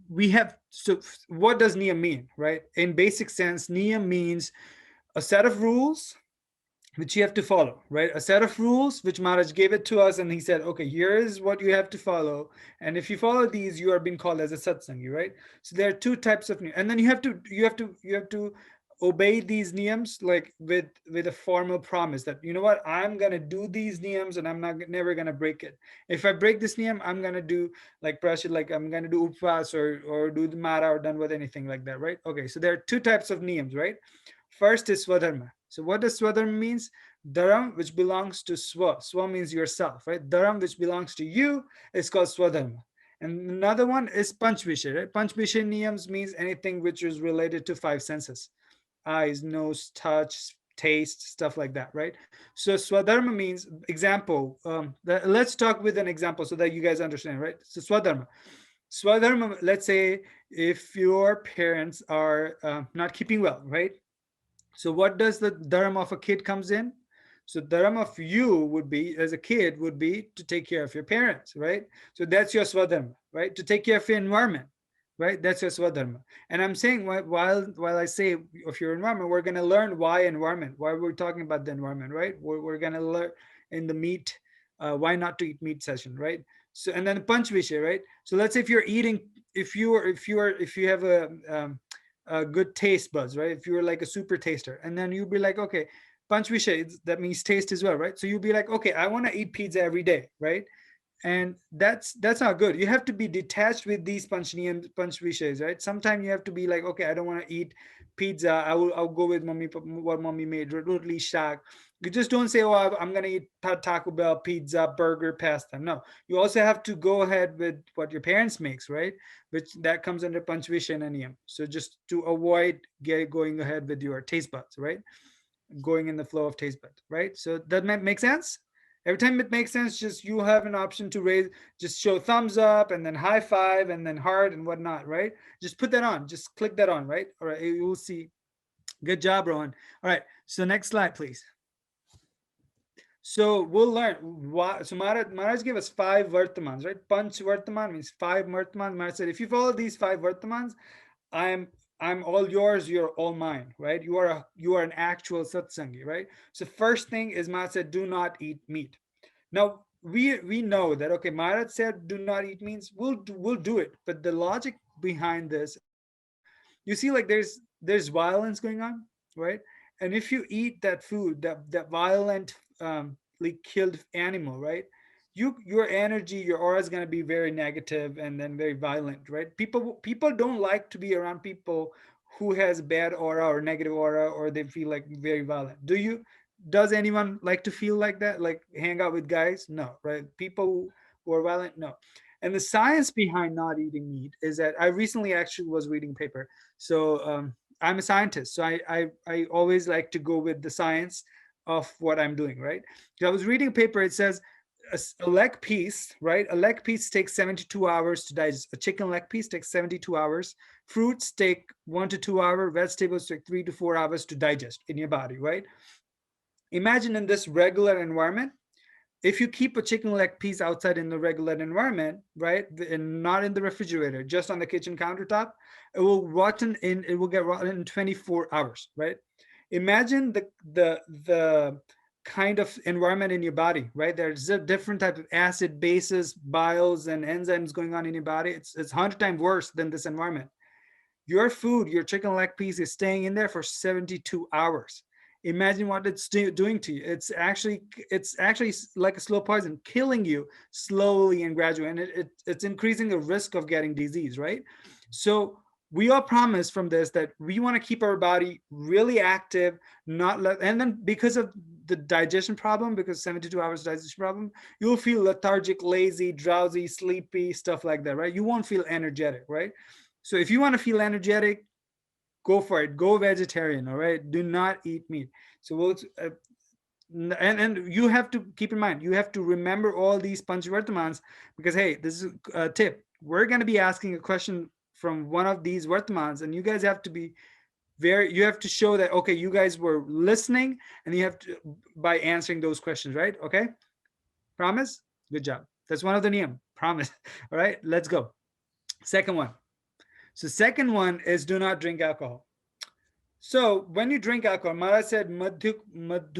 we have, so what does niyam mean, right? In basic sense, niyam means a set of rules which you have to follow, right? A set of rules which Maharaj gave it to us, and he said, okay, here is what you have to follow, and if you follow these, you are being called as a satsangi, right? So there are two types of, and then you have to obey these niyams, like with a formal promise that, you know what, I'm gonna do these niyams and I'm not never gonna break it. If I break this niyam, I'm gonna do like prashad, like I'm gonna do upvas or do the mara or done with anything like that, right? Okay, so there are two types of niyams, right? First is swadharma. So what does swadharma means? Dharam which belongs to swa. Swa means yourself, right? Dharam which belongs to you is called swadharma. And another one is panchvishay, right? Panchvishay niyams means anything which is related to five senses: eyes, nose, touch, taste, stuff like that, right? So swadharma means example. Let's talk with an example so that you guys understand, right? So swadharma. Swadharma, let's say if your parents are not keeping well, right? So what does the dharma of a kid comes in? So dharma of you would be, as a kid, would be to take care of your parents, right? So that's your swadharma, right? To take care of your environment, right? That's your swadharma. And I'm saying, while I say of your environment, we're going to learn why environment, why we're talking about the environment, right? We're going to learn in the meat, why not to eat meat session, right? So, and then the punch vishay, right? So let's say if you're eating, if you have a good taste buds, right? If you were like a super taster, and then you'd be like, okay, punch vishay, that means taste as well, right? So you'd be like, okay, I want to eat pizza every day, right? And that's not good. You have to be detached with these panchni punch vishays, right? Sometimes you have to be like, okay, I don't want to eat pizza. I'll go with mommy, what mommy made, rotli shak. You just don't say, oh, I'm gonna eat Taco Bell, pizza, burger, pasta. No, you also have to go ahead with what your parents makes, right? Which that comes under panch vishay and niyam. So just to avoid going ahead with your taste buds, right? Going in the flow of taste buds, right? So that make sense. Every time it makes sense, just you have an option to raise, just show thumbs up and then high five and then heart and whatnot, right? Just put that on, just click that on, right? All right, you will see. Good job, Rohan. All right, so next slide, please. So we'll learn why. So Maharaj gave us five Vartmans, right? Panch Vartman means five Vartmans. Maharaj said, if you follow these five Vartmans, I'm I'm all yours, you're all mine, right? You are an actual satsangi, right? So first thing is Maharaj said, do not eat meat. Now we know that, okay, Maharaj said do not eat means we'll do it, but the logic behind this is, you see, like there's violence going on, right? And if you eat that food, that violent, killed animal, right? Your energy, your aura is going to be very negative and then very violent, right? People don't like to be around people who has bad aura or negative aura, or they feel like very violent. Does anyone like to feel like that, like hang out with guys? No, right? People who are violent, no. And the science behind not eating meat is that I recently actually was reading a paper. So I'm a scientist, so I always like to go with the science of what I'm doing, right? So I was reading a paper. It says a leg piece, right? A leg piece takes 72 hours to digest. A chicken leg piece takes 72 hours. Fruits take 1 to 2 hours. Vegetables take 3 to 4 hours to digest in your body, right? Imagine in this regular environment, if you keep a chicken leg piece outside in the regular environment, right, and not in the refrigerator, just on the kitchen countertop, it will get rotten in 24 hours, right? Imagine the kind of environment in your body, right? There's a different type of acid, bases, biles, and enzymes going on in your body. It's 100 times worse than this environment. Your food, your chicken leg piece is staying in there for 72 hours. Imagine what it's doing to you. It's actually like a slow poison, killing you slowly and gradually, and it's increasing the risk of getting disease, right? So we all promise from this that we want to keep our body really active, not let, and then because of the digestion problem, because 72 hours digestion problem, you'll feel lethargic, lazy, drowsy, sleepy, stuff like that, right? You won't feel energetic, right? So if you want to feel energetic, go for it. Go vegetarian. All right. Do not eat meat. So we'll. And you have to keep in mind, you have to remember all these panchavartamans, because hey, this is a tip. We're going to be asking a question from one of these vartamans, and you guys have to be you have to show that, okay, you guys were listening, and you have to, by answering those questions, right? Okay, promise. Good job. That's one of the niyam. Promise. All right, let's go. Second one. So second one is do not drink alcohol. So when you drink alcohol, Maharaj said madhu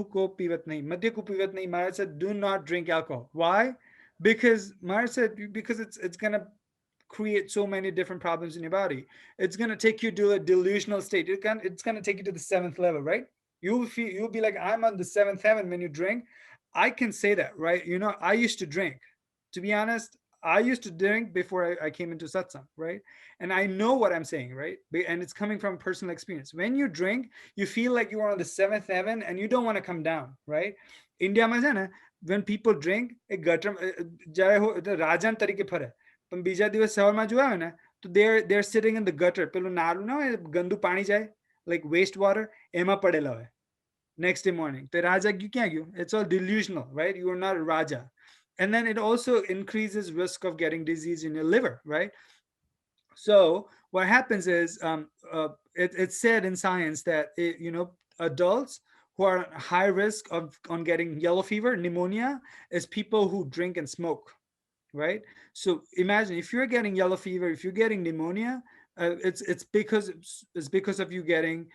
ko pivat nahi. Madhya ko pivat nahi. Maharaj said do not drink alcohol. Why? Because Maharaj said because it's gonna create so many different problems in your body. It's gonna take you to a delusional state. It's gonna take you to the seventh level, right? You'll be like, I'm on the seventh heaven when you drink. I can say that, right? I used to drink. To be honest, I used to drink before I came into satsang, right? And I know what I'm saying, right? And it's coming from personal experience. When you drink, you feel like you are on the seventh heaven and you don't want to come down, right? India માં છે ને, when people drink એ ગટર જ્યારે રાજાન તરીકે ફરે પણ બીજા દિવસ સવારમાં જો આવે ને તો they're sitting in the gutter, પેલું નારું ના હોય ગંદુ પાણી જાય, like waste water, એમાં પડેલા હોય next day morning. The Raja Gyukyagu, it's all delusional, right? You are not a Raja. And then it also increases risk of getting disease in your liver, right? So what happens is it's said in science that adults who are high risk of on getting yellow fever, pneumonia, is people who drink and smoke, right? So imagine if you're getting yellow fever, if you're getting pneumonia, it's because of you getting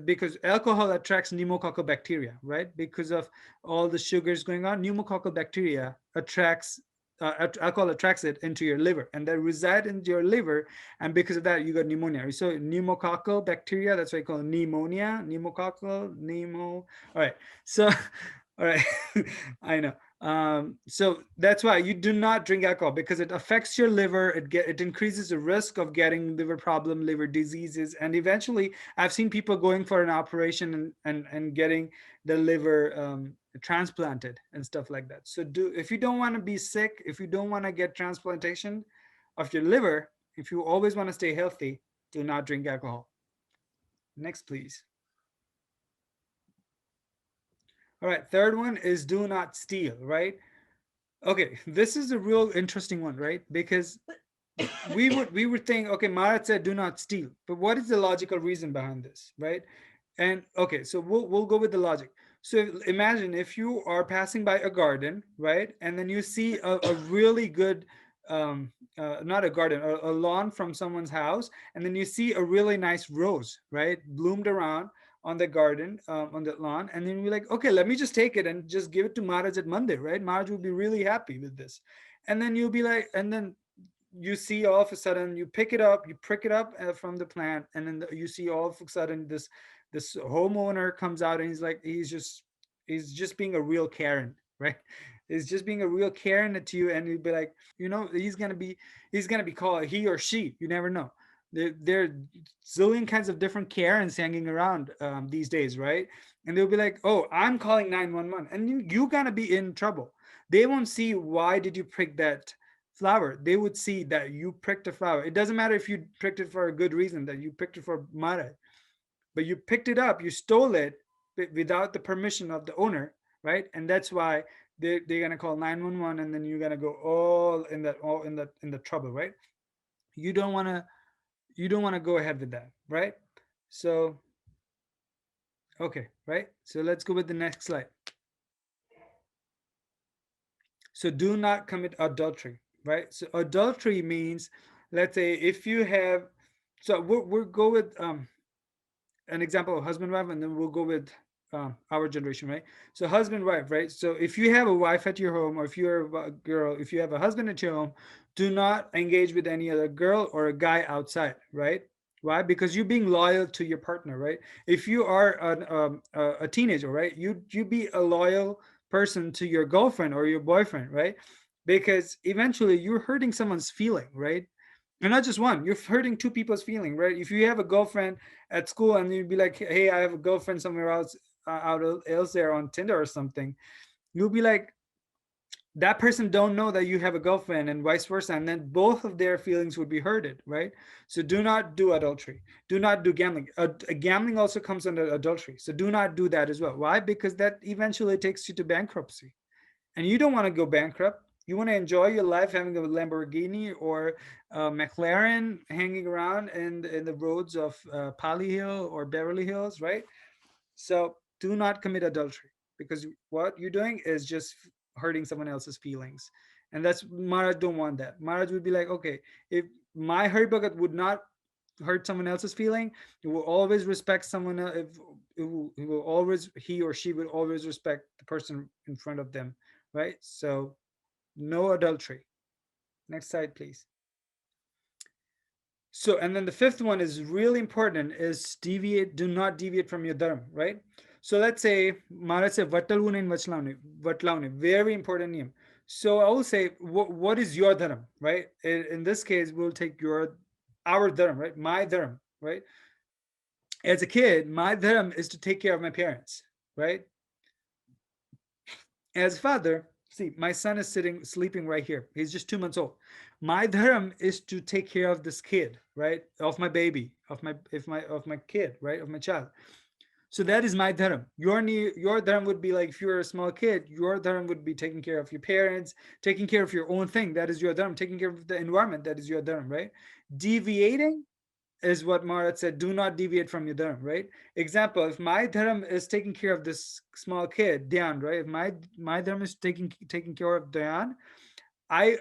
because alcohol attracts pneumococcal bacteria, right? Because of all the sugars going on, pneumococcal bacteria attracts alcohol attracts it into your liver, and that reside in your liver, and because of that you got pneumonia. So pneumococcal bacteria, that's why I call it pneumonia, pneumococcal, pneumo. All right, so all right, I know. So that's why you do not drink alcohol, because it affects your liver. It increases the risk of getting liver problem, liver diseases, and eventually I've seen people going for an operation and getting the liver transplanted and stuff like that. So do if you don't want to be sick, if you don't want to get transplantation of your liver, if you always want to stay healthy, do not drink alcohol. Next, please. All right, third one is do not steal, right? Okay, this is a real interesting one, right? Because we would think, okay, Marat said do not steal, but what is the logical reason behind this, right? And okay, so we'll go with the logic. So imagine if you are passing by a garden, right, and then you see a really good not a garden, a lawn from someone's house, and then you see a really nice rose, right, bloomed around on the garden, on the lawn, and then you're like, okay, let me just take it and just give it to Maharaj at Mandir, right? Maharaj will be really happy with this. And then you'll be like, and then you see all of a sudden you pick it up, you prick it up from the plant, and then you see all of a sudden this homeowner comes out and he's like, he's just being a real Karen, right? He's just being a real Karen to you, and you'd be like, he's gonna be called he or she, you never know. There are zillion kinds of different Karens hanging around these days, right? And they'll be like, oh, I'm calling 911, and you're gonna be in trouble. They won't see why did you prick that flower. They would see that you pricked a flower. It doesn't matter if you pricked it for a good reason, that you picked it for Mara, but you picked it up, you stole it without the permission of the owner, right? And that's why they're gonna call 911, and then you're gonna go all in the trouble, right? You don't wanna go ahead with that, right? So okay, right? So let's go with the next slide. So do not commit adultery, right? So adultery means, let's say if you have, so we'll go with an example of husband wife, and then we'll go with our generation, right? So husband wife, right? So if you have a wife at your home, or if you're a girl, if you have a husband at your home, do not engage with any other girl or a guy outside, right? Why? Because you're being loyal to your partner, right? If you are a teenager, right, you be a loyal person to your girlfriend or your boyfriend, right? Because eventually you're hurting someone's feeling, right? And not just one, you're hurting two people's feeling, right? If you have a girlfriend at school and you'd be like, hey, I have a girlfriend somewhere else, out else there on Tinder or something, you'll be like, that person don't know that you have a girlfriend, and vice versa, and then both of their feelings would be hurted, right? So do not do adultery, do not do gambling. Gambling also comes under adultery, so do not do that as well. Why? Because that eventually takes you to bankruptcy, and you don't want to go bankrupt. You want to enjoy your life having a Lamborghini or a McLaren hanging around in the roads of Pali Hill or Beverly Hills, right? So do not commit adultery, because what you're doing is just hurting someone else's feelings. And that's Maharaj don't want that. Maharaj would be like, okay, if my Hari Bhagat would not hurt someone else's feeling. You will always respect someone else. It will always, he or she will always respect the person in front of them, right? So no adultery. Next slide, please. So, and then the fifth one is really important, is deviate, do not deviate from your dharma, right? So let's say, Maharaj said, Vattalune in Vatlaune, very important name. So I will say, what is your dharma, right? In this case, we'll take our dharma, right? My dharma, right? As a kid, my dharma is to take care of my parents, right? As a father, see, my son is sleeping right here. He's just 2 months old. My dharma is to take care of this kid, right? Of my baby, of my kid, right? Of my child. So that is my dharma. Your dharma would be like, if you're a small kid, your dharma would be taking care of your parents, taking care of your own thing. That is your dharma. Taking care of the environment. That is your dharma, right? Deviating is what Maharaj said, do not deviate from your dharma, right? Example, if my dharma is taking care of this small kid, Dhyan, right? If my dharma is taking care of Dhyan, I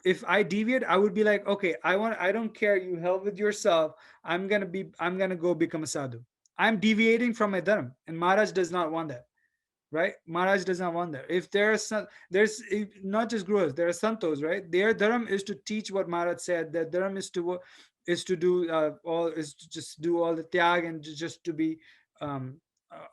if I deviate, I would be like, okay, I don't care, you help with yourself. I'm gonna go become a sadhu. I'm deviating from my dharma, and Maharaj does not want that, right? Maharaj does not want that. If there are some, there's not just growers, there are santos, right? Their dharma is to teach what Maharaj said. Their dharma is to do all is to just do all the tyag and just to be um,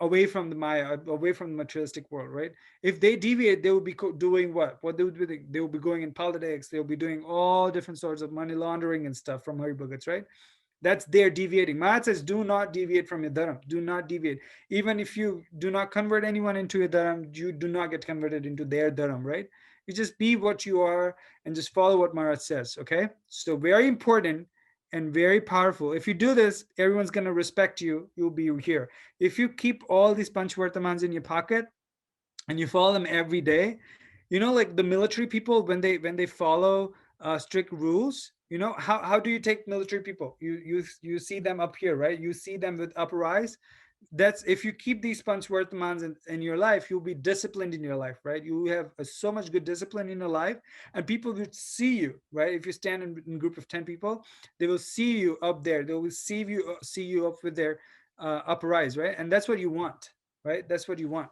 away from the Maya, away from the materialistic world, right? If they deviate, they will be doing what? What they would be doing? They will be going in politics. They will be doing all different sorts of money laundering and stuff from Hari Bhagats, right? That's their deviating. Maharaj says, do not deviate from your dharma. Do not deviate. Even if you do not convert anyone into your dharma, you do not get converted into their dharma, right? You just be what you are and just follow what Maharaj says, okay? So very important and very powerful. If you do this, everyone's going to respect you. You'll be here. If you keep all these Panchvartamans in your pocket and you follow them every day, like the military people, when they follow strict rules, how do you take military people? You see them up here, right? You see them with upper eyes. That's, if you keep these panchvartamans in your life, you'll be disciplined in your life, right? You have so much good discipline in your life, and people will see you, right? If you stand in a group of 10 people, they will see you up there. They will see you up with their upper eyes, right? And that's what you want, right? That's what you want.